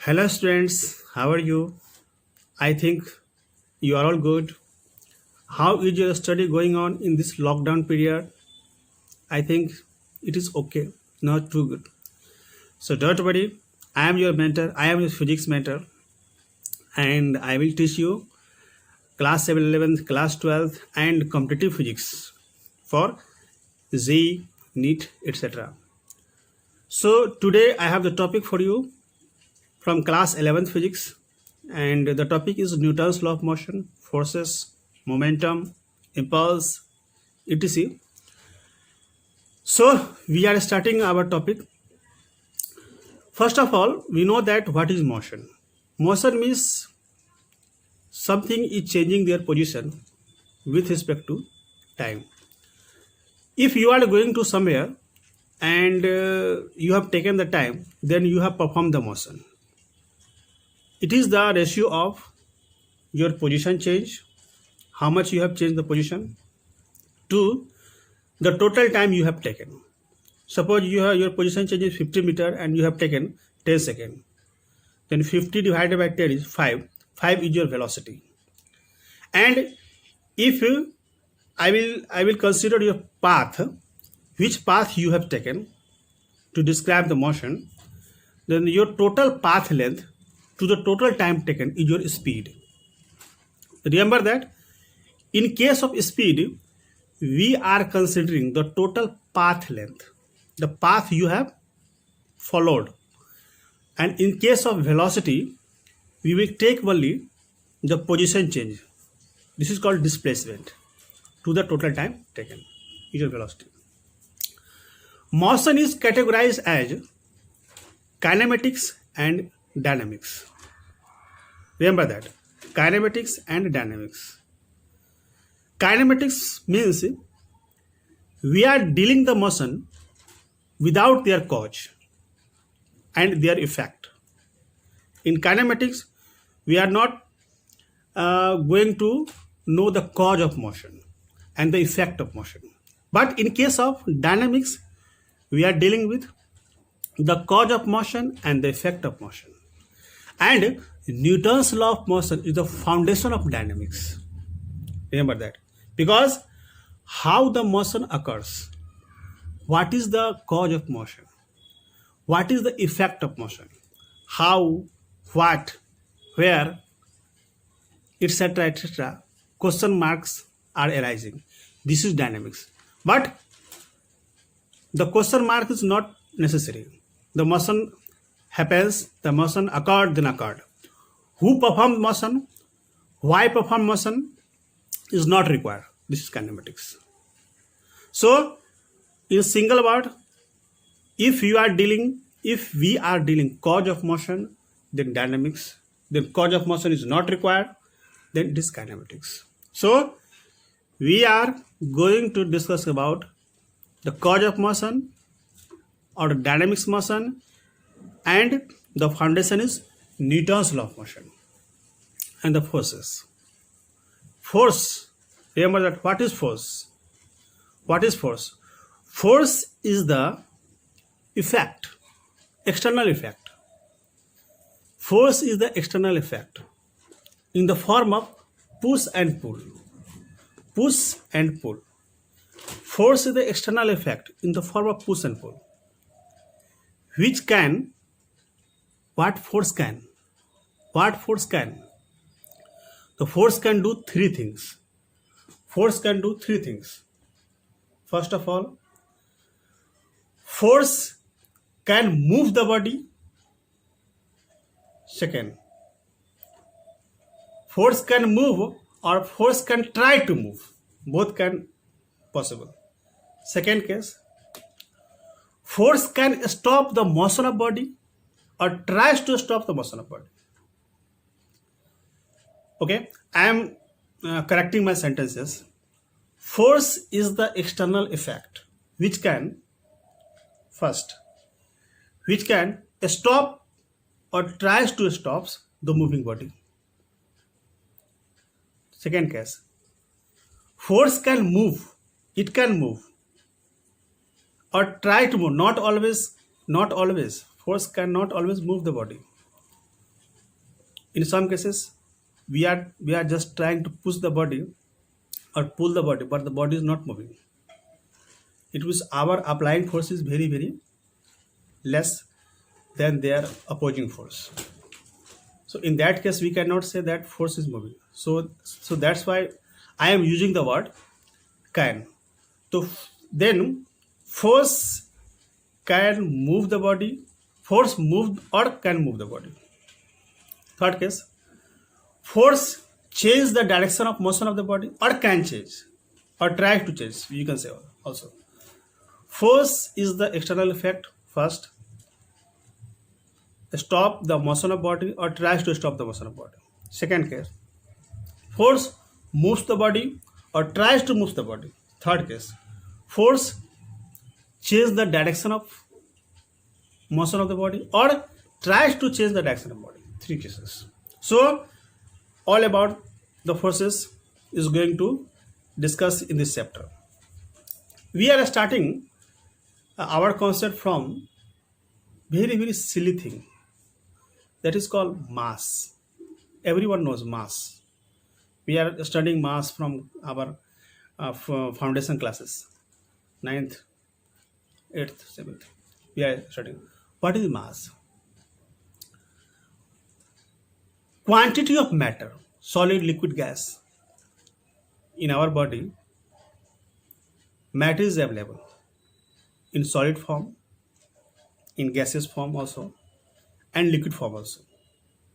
Hello, students. How are you? I think you are all good. How is your study going on in this lockdown period? I think it is okay, not too good. So don't worry. I am your mentor. I am your physics mentor, and I will teach you class 7, 11th, class 12th, and competitive physics for Z, NEET, etc. So today I have the topic for you from class 11th physics, and the topic is Newton's law of motion, forces, momentum, impulse, etc. So we are starting our topic. First of all, we know that what is motion. Motion means something is changing their position with respect to time. If you are going to somewhere and you have taken the time, then you have performed the motion. It is the ratio of your position change, how much you have changed the position, to the total time you have taken. Suppose your position change is 50 meter and you have taken 10 seconds. Then 50 divided by 10 is 5. 5 is your velocity. And if I will consider your path, which path you have taken to describe the motion, then your total path length to the total time taken is your speed. Remember that in case of speed, we are considering the total path length, the path you have followed. And in case of velocity, we will take only the position change. This is called displacement to the total time taken, is your velocity. Motion is categorized as kinematics and dynamics. Remember that, kinematics and dynamics. Kinematics means we are dealing the motion without their cause and their effect. In kinematics, we are not going to know the cause of motion and the effect of motion. But in case of dynamics, we are dealing with the cause of motion and the effect of motion. And Newton's law of motion is the foundation of dynamics. Remember that. Because how the motion occurs, what is the cause of motion, what is the effect of motion, how, what, where, etc., etc., question marks are arising. This is dynamics. But the question mark is not necessary. The motion happens, the motion occurred, then occurred. Who performed motion, why perform motion is not required. This is kinematics. So, in single word, if we are dealing cause of motion, then dynamics. Then cause of motion is not required, then it is kinematics. So, we are going to discuss about the cause of motion or dynamics motion, and the foundation is Newton's law of motion and the forces. Force, remember that, what is force? What is force? Force is the effect, external effect. Force is the external effect in the form of push and pull. Push and pull. Force is the external effect in the form of push and pull. Which can, what force can? What force can? The force can do three things. Force can do three things. First of all, force can move the body. Second, force can move or force can try to move. Both can possible. Second case, force can stop the motion of body or tries to stop the motion of body. Okay, I am correcting my sentences. Force is the external effect which can, first, which can stop or tries to stop the moving body. Second case, force can move, it can move or try to move, not always. Force cannot always move the body. In some cases, we are just trying to push the body or pull the body, but the body is not moving. It was our applying force is very very less than their opposing force. So in that case, we cannot say that force is moving. So that's why I am using the word can. So then force can move the body, force moved or can move the body. Third case, force change the direction of motion of the body or can change or try to change, you can say also. Force is the external effect first, stop the motion of body or tries to stop the motion of body. Second case, force moves the body or tries to move the body. Third case, force change the direction of motion of the body or tries to change the direction of body. Three cases. So all about the forces is going to discuss in this chapter. We are starting our concept from very very silly thing, that is called mass. Everyone knows mass. We are studying mass from our foundation classes, 9th, 8th, 7th. We are studying what is mass. Quantity of matter, solid, liquid, gas in our body. Matter is available in solid form, in gaseous form also, and liquid form also.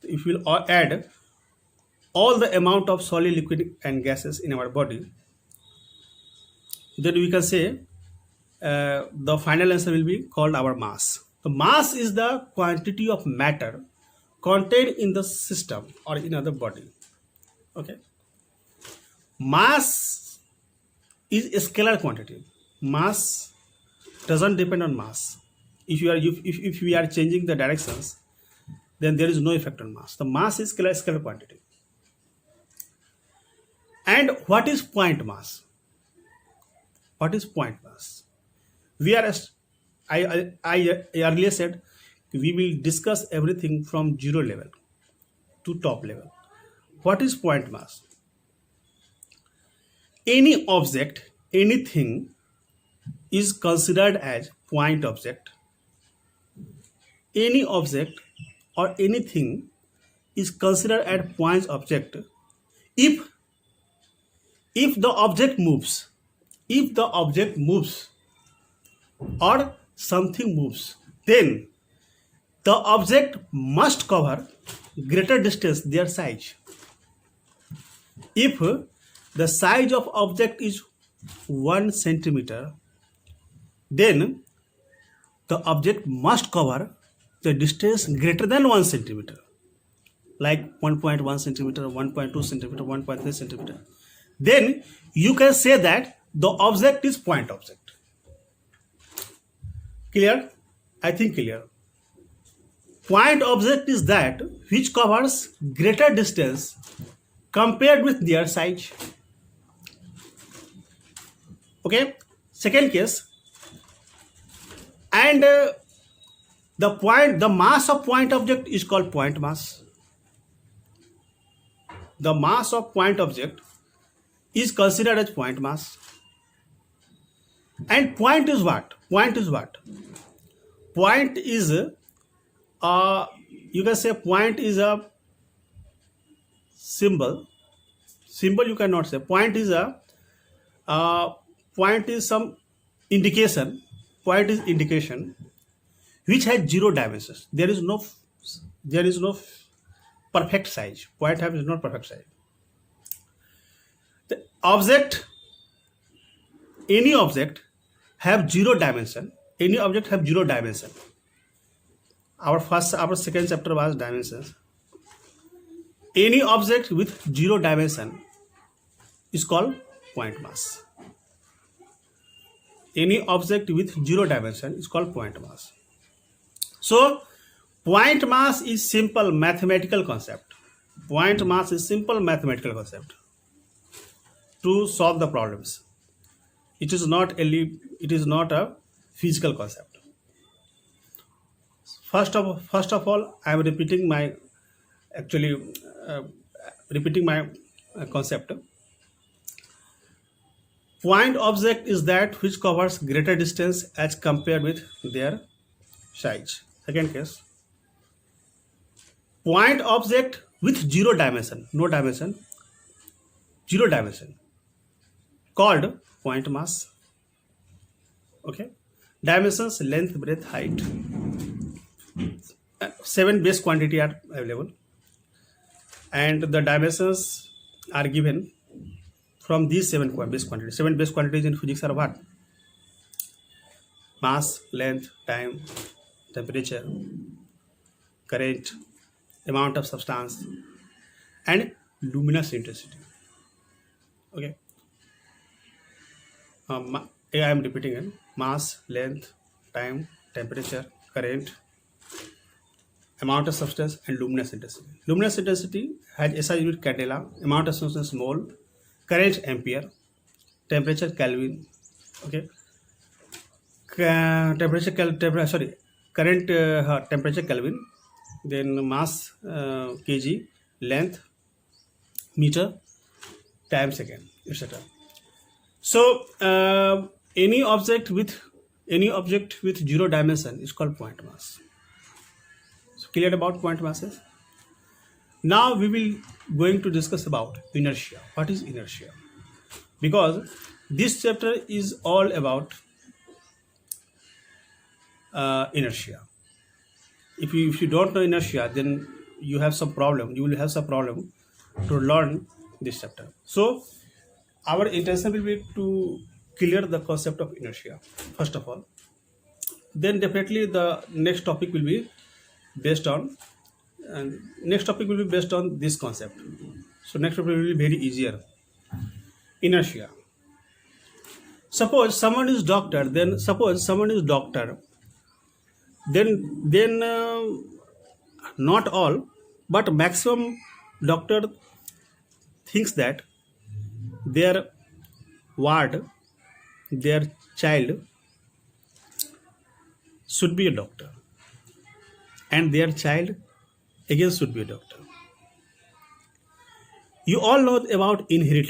If we will add all the amount of solid, liquid and gases in our body, then we can say the final answer will be called our mass. The mass is the quantity of matter contained in the system or in other body. Okay. Mass is a scalar quantity. Mass doesn't depend on mass. If we are changing the directions, then there is no effect on mass. The mass is scalar quantity. And what is point mass? What is point mass? We are, I earlier said, we will discuss everything from zero level to top level. What is point mass? Any object, anything is considered as point object. Any object or anything is considered as point object if the object moves. If the object moves or something moves, then the object must cover greater distance, their size. If the size of object is 1 centimeter, then the object must cover the distance greater than 1 centimeter, like 1.1 centimeter, 1.2 centimeter, 1.3 centimeter. Then you can say that the object is point object. Clear? I think clear. Point object is that which covers greater distance compared with their size. Okay. Second case, and the mass of point object is called point mass. The mass of point object is considered as point mass. And point is what? Point is what? Point is you can say point is a symbol. Symbol you cannot say. Point is some indication. Point is indication which has zero dimensions. There is no perfect size. Point has not perfect size. The object, any object have zero dimension. Any object have zero dimension. Our second chapter was dimensions. Any object with zero dimension is called point mass. Any object with zero dimension is called point mass. So point mass is simple mathematical concept. Point mass is simple mathematical concept to solve the problems. It is not a physical concept. First of all, I am repeating my actually repeating my concept. Point object is that which covers greater distance as compared with their size. Second case, point object with zero dimension, no dimension, zero dimension, called point mass. Okay, dimensions: length, breadth, height. 7 base quantity are available, and the dimensions are given from these 7 base quantities. 7 base quantities in physics are what? Mass, length, time, temperature, current, amount of substance, and luminous intensity. Okay. I am repeating it. Mass, length, time, temperature, current, amount of substance, and luminous intensity. Luminous intensity has SI unit candela, amount of substance mole, current ampere, temperature Kelvin. Okay. Current temperature Kelvin, then mass kg, length meter, time second, etc. So any object with zero dimension is called point mass. So clear about point masses. Now we will going to discuss about inertia. What is inertia? Because this chapter is all about inertia. If you don't know inertia, then you have some problem. You will have some problem to learn this chapter. So our intention will be to clear the concept of inertia first of all. Then definitely the next topic will be based on this concept. So next topic will be very easier. Inertia. Suppose someone is doctor. Then not all, but maximum doctor thinks that their ward, their child should be a doctor, and their child again should be a doctor. You all know about inherit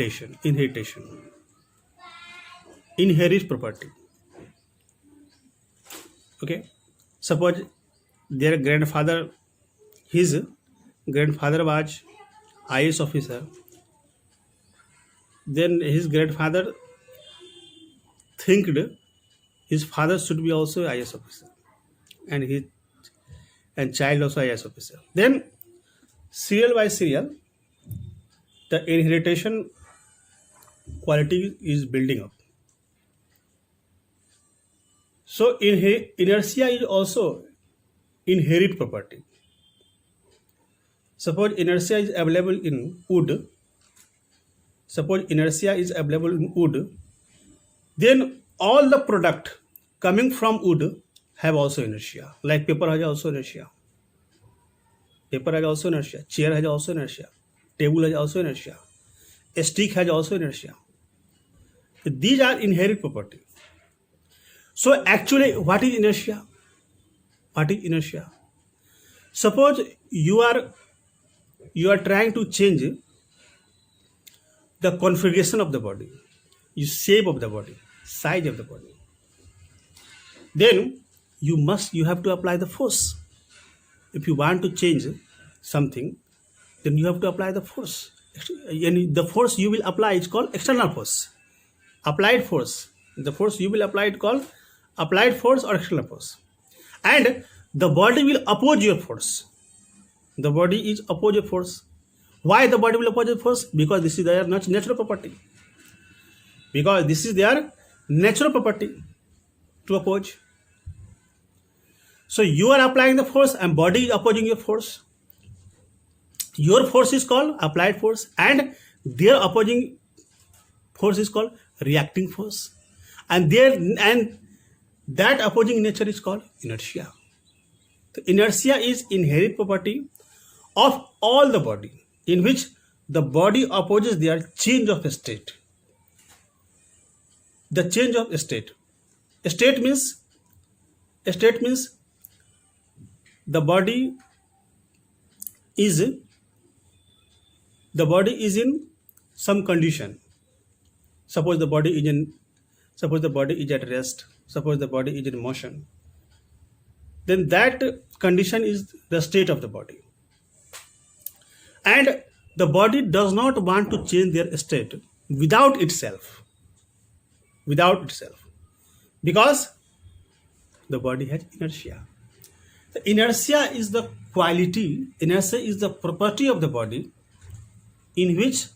property. Okay, suppose their grandfather, his grandfather was IAS officer. Then his grandfather thinked his father should be also IAS officer, and child also IAS officer. Then serial by serial, the inheritation quality is building up. So inertia is also inherit property. Suppose inertia is available in wood. Then all the product coming from wood have also inertia. Like paper has also inertia. Chair has also inertia. Table has also inertia. A stick has also inertia. These are inherent property. So actually, what is inertia? Suppose you are trying to change the configuration of the body, shape of the body, size of the body. Then you have to apply the force. If you want to change something, then you have to apply the force. And the force you will apply is called external force. Applied force. The force you will apply is called applied force or external force. And the body will oppose your force. The body is oppose your force. Why the body will oppose your force? Because this is their natural property. To oppose. So you are applying the force and body is opposing your force. Your force is called applied force and their opposing force is called reacting force. And that opposing nature is called inertia. The inertia is inherent property of all the body, in which the body opposes their change of state. The change of state. State means the body is the body is in some condition. Suppose the body is at rest, suppose the body is in motion, then that condition is the state of the body. And the body does not want to change their state without itself, because the body has inertia. The inertia is the property of the body in which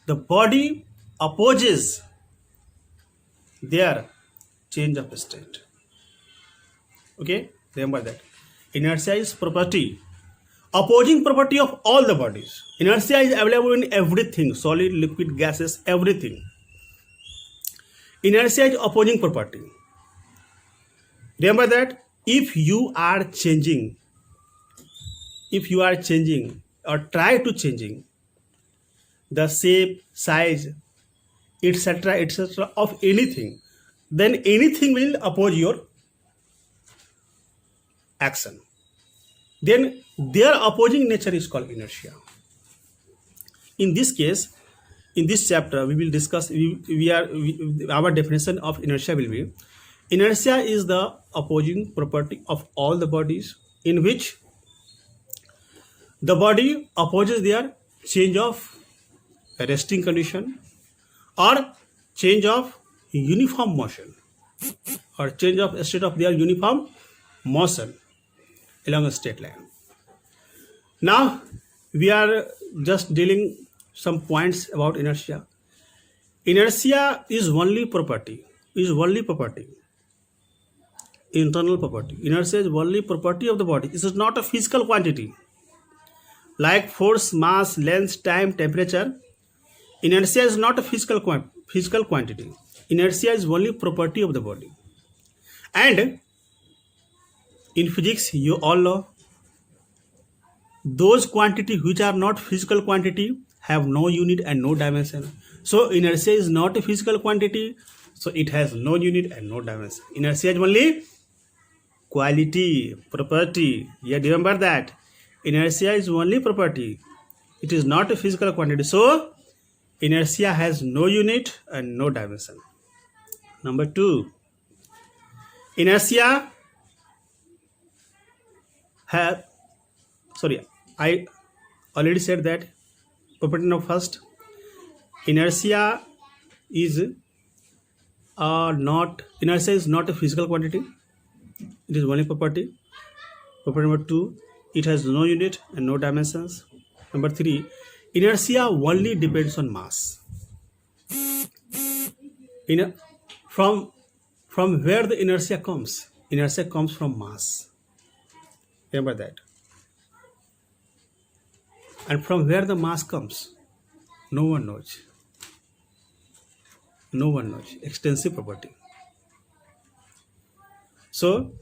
the body opposes their change of state. Okay, remember that. Inertia is opposing property of all the bodies. Inertia is available in everything, solid, liquid, gases, everything. Inertia is opposing property. Remember that if you are changing or try to changing the shape, size, etc., of anything, then anything will oppose your action. Then their opposing nature is called inertia. In this case, in this chapter, we will discuss. Our definition of inertia will be: inertia is the opposing property of all the bodies in which the body opposes their change of resting condition or change of uniform motion or change of state of their uniform motion along a straight line. Now we are just dealing some points about inertia. Inertia is only property, internal property. Inertia is only property of the body. This is not a physical quantity like force, mass, length, time, temperature. Inertia is not a physical quantity. Inertia is only property of the body. And in physics, you all know those quantities which are not physical quantity have no unit and no dimension. So inertia is not a physical quantity, so it has no unit and no dimension. Inertia is only quality, property. Yeah, remember that. Inertia is only property. It is not a physical quantity. So inertia has no unit and no dimension. Number 2, inertia have, I already said that property number first, inertia is not a physical quantity. It is only property. Property number 2, it has no unit and no dimensions. Number 3, inertia only depends on mass. From where the inertia comes? Inertia comes from mass. Remember that. And from where the mass comes? No one knows. Extensive property. So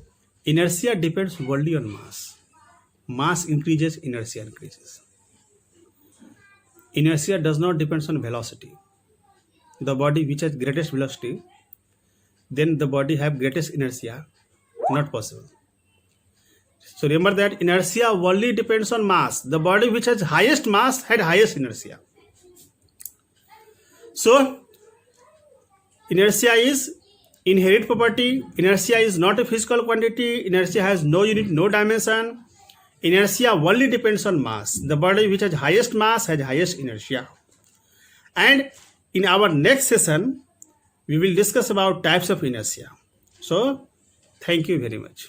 inertia depends only on mass. Mass increases, inertia increases. Inertia does not depend on velocity. The body which has greatest velocity, then the body have greatest inertia. Not possible. So remember that inertia only depends on mass. The body which has highest mass had highest inertia. So inertia is inherent property. Inertia is not a physical quantity. Inertia has no unit, no dimension. Inertia only depends on mass. The body which has highest mass has highest inertia. And in our next session, we will discuss about types of inertia. So thank you very much.